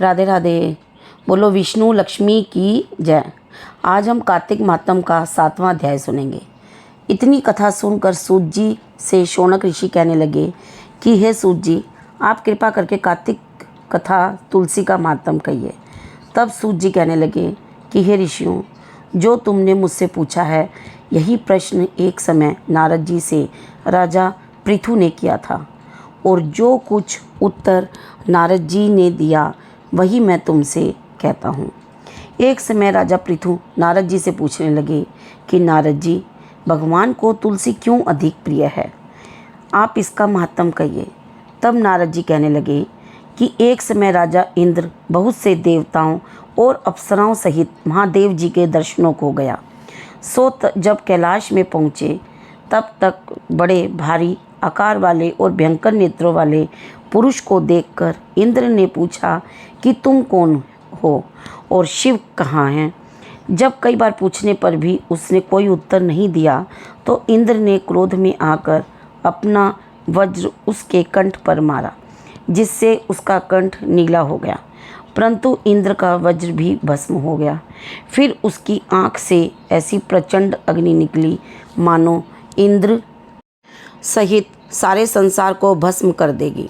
राधे राधे। बोलो विष्णु लक्ष्मी की जय। आज हम कार्तिक मातम का 7वां अध्याय सुनेंगे। इतनी कथा सुनकर सूत जी से शौनक ऋषि कहने लगे कि हे सूत जी, आप कृपा करके कार्तिक कथा तुलसी का मातम कहिए। तब सूत जी कहने लगे कि हे ऋषियों, जो तुमने मुझसे पूछा है, यही प्रश्न एक समय नारद जी से राजा पृथु ने किया था, और जो कुछ उत्तर नारद जी ने दिया वही मैं तुमसे कहता हूँ। एक समय राजा पृथु नारद जी से पूछने लगे कि नारद जी, भगवान को तुलसी क्यों अधिक प्रिय है, आप इसका महत्व कहिए। तब नारद जी कहने लगे कि एक समय राजा इंद्र बहुत से देवताओं और अप्सराओं सहित महादेव जी के दर्शनों को गया। जब कैलाश में पहुँचे तब तक बड़े भारी आकार वाले और भयंकर नेत्रों वाले पुरुष को देखकर इंद्र ने पूछा कि तुम कौन हो और शिव कहाँ हैं। जब कई बार पूछने पर भी उसने कोई उत्तर नहीं दिया तो इंद्र ने क्रोध में आकर अपना वज्र उसके कंठ पर मारा, जिससे उसका कंठ नीला हो गया, परंतु इंद्र का वज्र भी भस्म हो गया। फिर उसकी आँख से ऐसी प्रचंड अग्नि निकली मानो इंद्र सहित सारे संसार को भस्म कर देगी।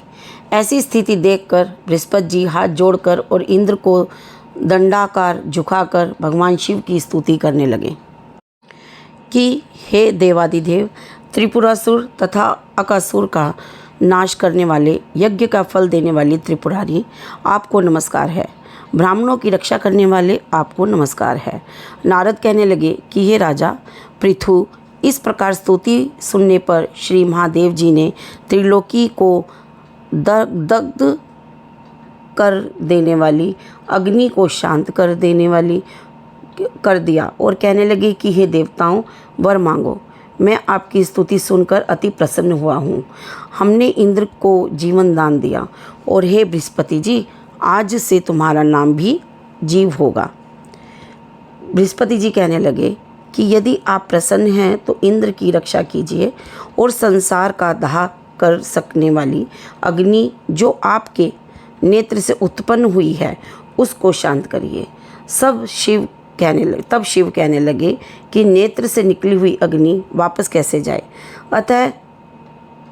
ऐसी स्थिति देखकर बृहस्पति जी हाथ जोड़कर और इंद्र को दंडाकार झुकाकर भगवान शिव की स्तुति करने लगे कि हे देवादिदेव, त्रिपुरासुर तथा अकासुर का नाश करने वाले, यज्ञ का फल देने वाली त्रिपुरारी, आपको नमस्कार है। ब्राह्मणों की रक्षा करने वाले, आपको नमस्कार है। नारद कहने लगे कि हे राजा पृथु, इस प्रकार स्तुति सुनने पर श्री महादेव जी ने त्रिलोकी को दग्ध कर देने वाली अग्नि को शांत कर देने वाली कर दिया और कहने लगे कि हे देवताओं, वर मांगो। मैं आपकी स्तुति सुनकर अति प्रसन्न हुआ हूँ। हमने इंद्र को जीवन दान दिया, और हे बृहस्पति जी, आज से तुम्हारा नाम भी जीव होगा। बृहस्पति जी कहने लगे कि यदि आप प्रसन्न हैं तो इंद्र की रक्षा कीजिए और संसार का दाह कर सकने वाली अग्नि जो आपके नेत्र से उत्पन्न हुई है उसको शांत करिए। तब शिव कहने लगे कि नेत्र से निकली हुई अग्नि वापस कैसे जाए, अतः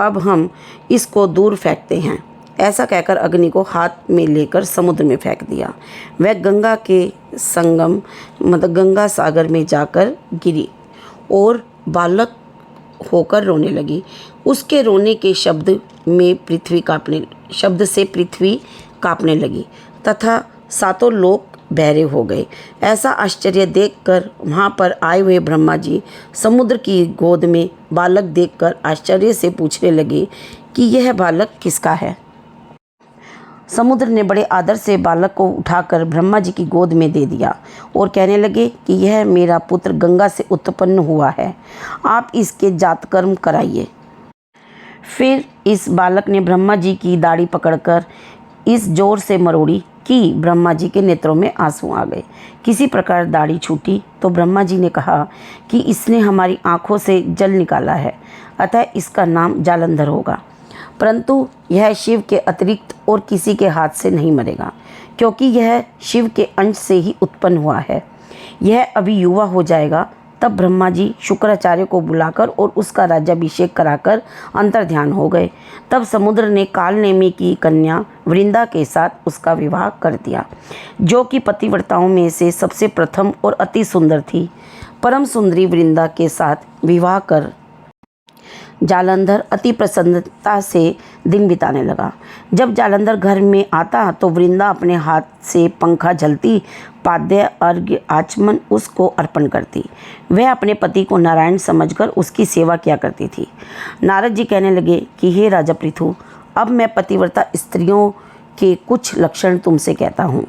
अब हम इसको दूर फेंकते हैं। ऐसा कहकर अग्नि को हाथ में लेकर समुद्र में फेंक दिया। वह गंगा के संगम गंगा सागर में जाकर गिरी और बालक होकर रोने लगी। उसके रोने के शब्द से पृथ्वी कांपने लगी तथा सातों लोक बहरे हो गए। ऐसा आश्चर्य देखकर वहाँ पर आए हुए ब्रह्मा जी समुद्र की गोद में बालक देखकर आश्चर्य से पूछने लगे कि यह बालक किसका है। समुद्र ने बड़े आदर से बालक को उठाकर ब्रह्मा जी की गोद में दे दिया और कहने लगे कि यह मेरा पुत्र गंगा से उत्पन्न हुआ है, आप इसके जातकर्म कराइए। फिर इस बालक ने ब्रह्मा जी की दाढ़ी पकड़कर इस जोर से मरोड़ी कि ब्रह्मा जी के नेत्रों में आंसू आ गए। किसी प्रकार दाढ़ी छूटी तो ब्रह्मा जी ने कहा कि इसने हमारी आँखों से जल निकाला है, अतः इसका नाम जालंधर होगा। परंतु यह शिव के अतिरिक्त और किसी के हाथ से नहीं मरेगा, क्योंकि यह शिव के अंश से ही उत्पन्न हुआ है। यह अभी युवा हो जाएगा। तब ब्रह्मा जी शुक्राचार्य को बुलाकर और उसका राज्याभिषेक कराकर अंतर्ध्यान हो गए। तब समुद्र ने कालनेमी की कन्या वृंदा के साथ उसका विवाह कर दिया, जो कि पतिव्रताओं में से सबसे प्रथम और अति सुंदर थी। परम सुंदरी वृंदा के साथ विवाह कर जालंधर अति प्रसन्नता से दिन बिताने लगा। जब जालंधर घर में आता तो वृंदा अपने हाथ से पंखा झलती, पाद्य अर्घ्य आचमन उसको अर्पण करती। वह अपने पति को नारायण समझकर उसकी सेवा किया करती थी। नारद जी कहने लगे कि हे राजा पृथु, अब मैं पतिव्रता स्त्रियों के कुछ लक्षण तुमसे कहता हूँ।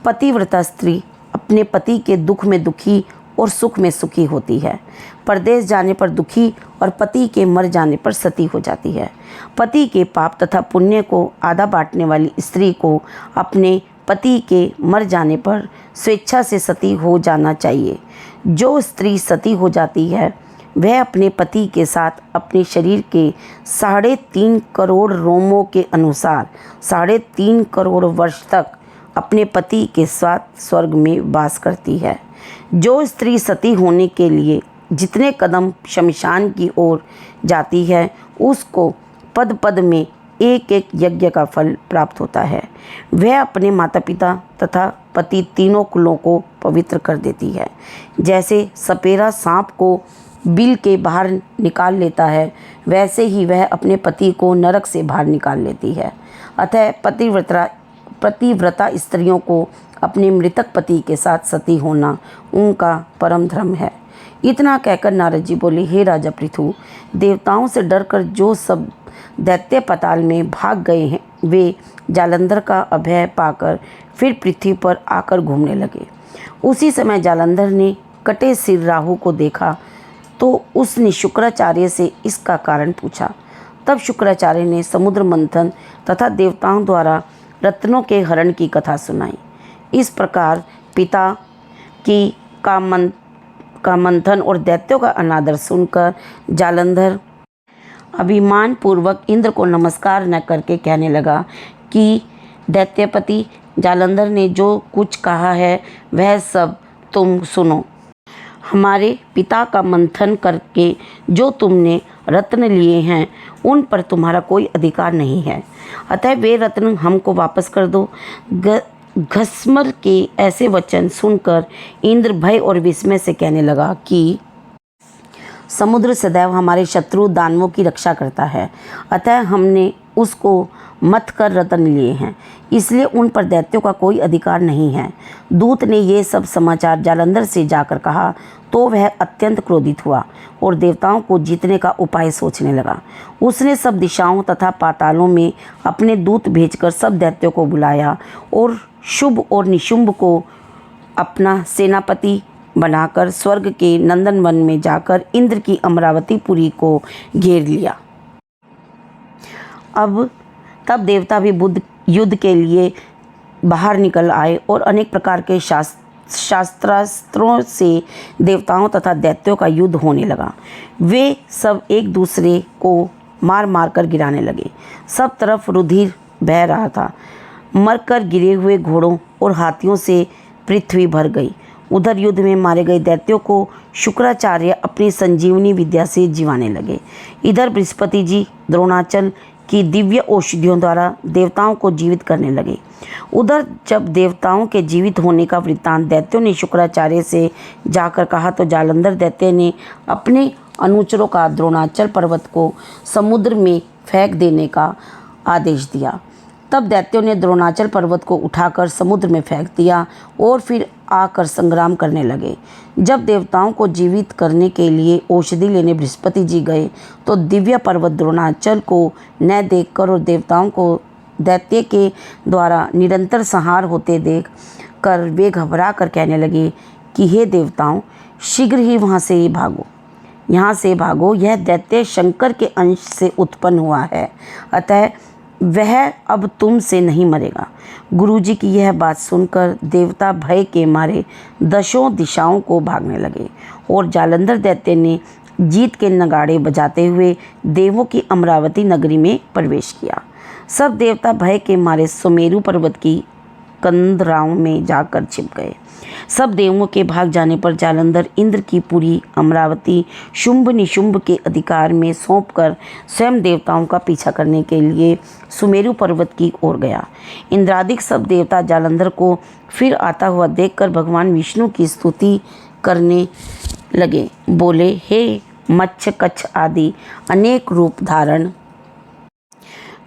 पतिव्रता स्त्री अपने पति के दुख में दुखी और सुख में सुखी होती है। परदेश जाने पर दुखी और पति के मर जाने पर सती हो जाती है। पति के पाप तथा पुण्य को आधा बांटने वाली स्त्री को अपने पति के मर जाने पर स्वेच्छा से सती हो जाना चाहिए। जो स्त्री सती हो जाती है वह अपने पति के साथ अपने शरीर के 3.5 करोड़ रोमों के अनुसार 3.5 करोड़ वर्ष तक अपने पति के साथ स्वर्ग में वास करती है। जो स्त्री सती होने के लिए जितने कदम शमशान की ओर जाती है, उसको पद पद में एक एक यज्ञ का फल प्राप्त होता है। वह अपने माता पिता तथा पति तीनों कुलों को पवित्र कर देती है। जैसे सपेरा सांप को बिल के बाहर निकाल लेता है, वैसे ही वह अपने पति को नरक से बाहर निकाल लेती है। अतः पतिव्रता स्त्रियों को अपने मृतक पति के साथ सती होना उनका परम धर्म है। इतना कहकर नारद जी बोले, हे राजा पृथु, देवताओं से डरकर जो सब दैत्य पाताल में भाग गए हैं, वे जालंधर का अभय पाकर फिर पृथ्वी पर आकर घूमने लगे। उसी समय जालंधर ने कटे सिर राहु को देखा तो उसने शुक्राचार्य से इसका कारण पूछा। तब शुक्राचार्य ने समुद्र मंथन तथा देवताओं द्वारा रत्नों के हरण की कथा सुनाई। इस प्रकार पिता की का मंथन और दैत्यों का अनादर सुनकर जालंधर अभिमान पूर्वक इंद्र को नमस्कार न करके कहने लगा कि दैत्यपति जालंधर ने जो कुछ कहा है वह सब तुम सुनो। हमारे पिता का मंथन करके जो तुमने रत्न लिए हैं उन पर तुम्हारा कोई अधिकार नहीं है, अतः वे रत्न हमको वापस कर दो। घस्मर के ऐसे वचन सुनकर इंद्र भय और विस्मय से कहने लगा कि समुद्र सदैव हमारे शत्रु दानवों की रक्षा करता है, अतः हमने उसको मत कर रत्न लिए हैं, इसलिए उन पर दैत्यों का कोई अधिकार नहीं है। दूत ने ये सब समाचार जालंधर से जाकर कहा तो वह अत्यंत क्रोधित हुआ और देवताओं को जीतने का उपाय सोचने लगा। उसने सब दिशाओं तथा पातालों में अपने दूत भेजकर सब दैत्यों को बुलाया और शुभ और निशुंभ को अपना सेनापति बनाकर स्वर्ग के नंदनवन में जाकर इंद्र की अमरावतीपुरी को घेर लिया। तब देवता भी युद्ध के लिए बाहर निकल आए और अनेक प्रकार के शास्त्रास्त्रों से देवताओं तथा दैत्यों का युद्ध होने लगा। वे सब एक दूसरे को मार मार कर गिराने लगे। सब तरफ रुधिर बह रहा था। मरकर गिरे हुए घोड़ों और हाथियों से पृथ्वी भर गई। उधर युद्ध में मारे गए दैत्यों को शुक्राचार्य अपनी संजीवनी विद्या से जीवाने लगे। इधर बृहस्पति जी द्रोणाचल की दिव्य औषधियों द्वारा देवताओं को जीवित करने लगे। उधर जब देवताओं के जीवित होने का वृत्तांत दैत्यों ने शुक्राचार्य से जाकर कहा तो जालंधर दैत्य ने अपने अनुचरों का द्रोणाचल पर्वत को समुद्र में फेंक देने का आदेश दिया। तब दैत्यों ने द्रोणाचल पर्वत को उठाकर समुद्र में फेंक दिया और फिर आकर संग्राम करने लगे। जब देवताओं को जीवित करने के लिए औषधि लेने बृहस्पति जी गए तो दिव्य पर्वत द्रोणाचल को न देखकर और देवताओं को दैत्य के द्वारा निरंतर संहार होते देख कर वे घबरा कर कहने लगे कि हे देवताओं, शीघ्र ही यहाँ से भागो। यह दैत्य शंकर के अंश से उत्पन्न हुआ है, अतः वह अब तुमसे नहीं मरेगा। गुरुजी की यह बात सुनकर देवता भय के मारे दशों दिशाओं को भागने लगे और जालंधर दैत्य ने जीत के नगाड़े बजाते हुए देवों की अमरावती नगरी में प्रवेश किया। सब देवता भय के मारे सुमेरु पर्वत की कंदराओं में जाकर छिप गए। सब देवों के भाग जाने पर जालंधर इंद्र की पूरी अमरावती शुंभ निशुंभ के अधिकार में सौंपकर स्वयं देवताओं का पीछा करने के लिए सुमेरु पर्वत की ओर गया। इंद्रादिक सब देवता जालंधर को फिर आता हुआ देखकर भगवान विष्णु की स्तुति करने लगे। बोले, हे मत्स्य कच्छ आदि अनेक रूप धारण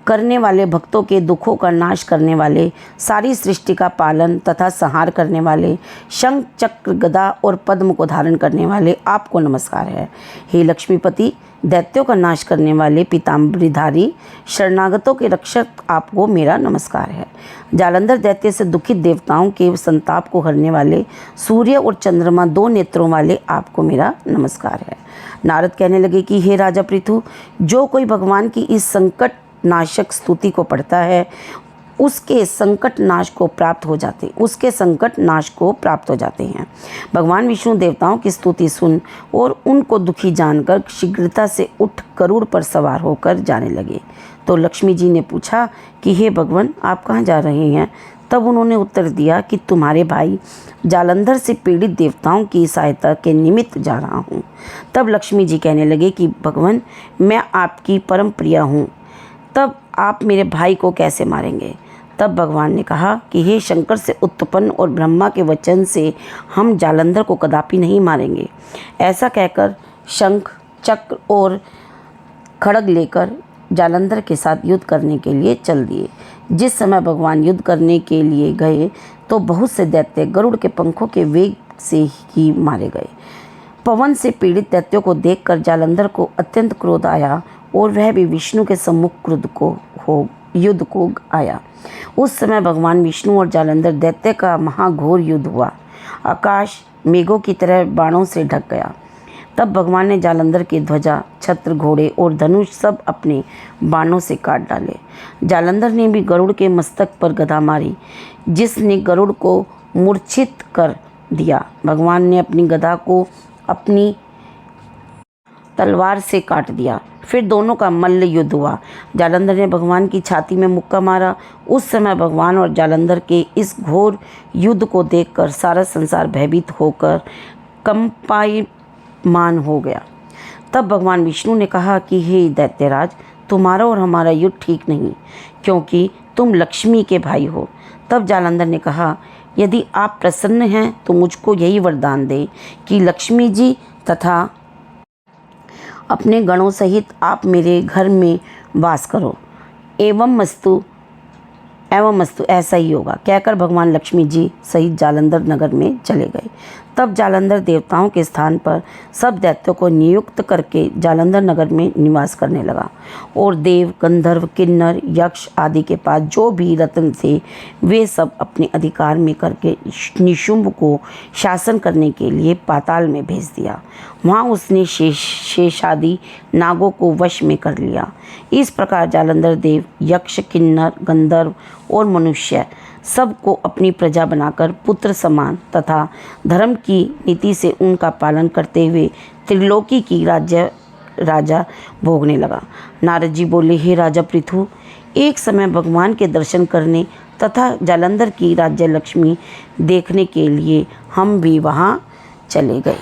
करने वाले, भक्तों के दुखों का नाश करने वाले, सारी सृष्टि का पालन तथा संहार करने वाले, शंख चक्र गदा और पद्म को धारण करने वाले आपको नमस्कार है। हे लक्ष्मीपति, दैत्यों का नाश करने वाले पीताम्बरीधारी, शरणागतों के रक्षक आपको मेरा नमस्कार है। जालंधर दैत्य से दुखित देवताओं के संताप को हरने वाले, सूर्य और चंद्रमा दो नेत्रों वाले आपको मेरा नमस्कार है। नारद कहने लगे कि हे राजा पृथु, जो कोई भगवान की इस संकट नाशक स्तुति को पढ़ता है उसके संकट नाश को प्राप्त हो जाते हैं। भगवान विष्णु देवताओं की स्तुति सुन और उनको दुखी जानकर शीघ्रता से उठ गरुड़ पर सवार होकर जाने लगे। तो लक्ष्मी जी ने पूछा कि हे भगवान, आप कहाँ जा रहे हैं? तब उन्होंने उत्तर दिया कि तुम्हारे भाई जालंधर से पीड़ित देवताओं की सहायता के निमित्त जा रहा हूँ। तब लक्ष्मी जी कहने लगे कि भगवान, मैं आपकी परम प्रिय हूँ, तब आप मेरे भाई को कैसे मारेंगे? तब भगवान ने कहा कि हे शंकर से उत्पन्न और ब्रह्मा के वचन से हम जालंधर को कदापि नहीं मारेंगे। ऐसा कहकर शंख, चक्र और खड़ग लेकर जालंधर के साथ युद्ध करने के लिए चल दिए। जिस समय भगवान युद्ध करने के लिए गए तो बहुत से दैत्य गरुड़ के पंखों के वेग से ही मारे गए। पवन से पीड़ित दैत्यों को देखकर जालंधर को अत्यंत क्रोध आया और वह भी विष्णु के सम्मुख युद्ध को आया। उस समय भगवान विष्णु और जालंधर दैत्य का महाघोर युद्ध हुआ। आकाश मेघों की तरह बाणों से ढक गया। तब भगवान ने जालंधर की ध्वजा, छत्र, घोड़े और धनुष सब अपने बाणों से काट डाले। जालंधर ने भी गरुड़ के मस्तक पर गदा मारी, जिसने गरुड़ को मूर्छित कर दिया। भगवान ने अपनी गदा को अपनी तलवार से काट दिया। फिर दोनों का मल्ल युद्ध हुआ। जालंधर ने भगवान की छाती में मुक्का मारा। उस समय भगवान और जालंधर के इस घोर युद्ध को देखकर सारा संसार भयभीत होकर कंपायमान हो गया। तब भगवान विष्णु ने कहा कि हे दैत्यराज, तुम्हारा और हमारा युद्ध ठीक नहीं, क्योंकि तुम लक्ष्मी के भाई हो। तब जालंधर ने कहा, यदि आप प्रसन्न हैं तो मुझको यही वरदान दे कि लक्ष्मी जी तथा अपने गणों सहित आप मेरे घर में वास करो। एवं मस्तु ऐसा ही होगा, कहकर भगवान लक्ष्मी जी सहित जालंधर नगर में चले गए। तब जालंधर देवताओं के स्थान पर सब दैत्यों को नियुक्त करके जालंधर नगर में निवास करने लगा और देव, गंधर्व, किन्नर, यक्ष आदि के पास जो भी रत्न थे वे सब अपने अधिकार में करके निशुंभ को शासन करने के लिए पाताल में भेज दिया। वहाँ उसने शेषादि नागों को वश में कर लिया। इस प्रकार जालंधर देव, यक्ष, किन्नर, गंधर्व और मनुष्य सबको अपनी प्रजा बनाकर पुत्र समान तथा धर्म की नीति से उनका पालन करते हुए त्रिलोकी की राजा भोगने लगा। नारद जी बोले, हे राजा पृथु, एक समय भगवान के दर्शन करने तथा जालंधर की राज्य लक्ष्मी देखने के लिए हम भी वहाँ चले गए।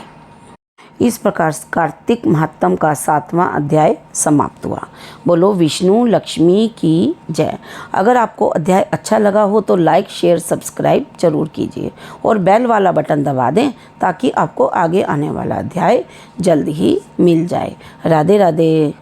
इस प्रकार कार्तिक महात्म का 7वां अध्याय समाप्त हुआ। बोलो विष्णु लक्ष्मी की जय। अगर आपको अध्याय अच्छा लगा हो तो लाइक, शेयर, सब्सक्राइब जरूर कीजिए और बेल वाला बटन दबा दें ताकि आपको आगे आने वाला अध्याय जल्द ही मिल जाए। राधे राधे।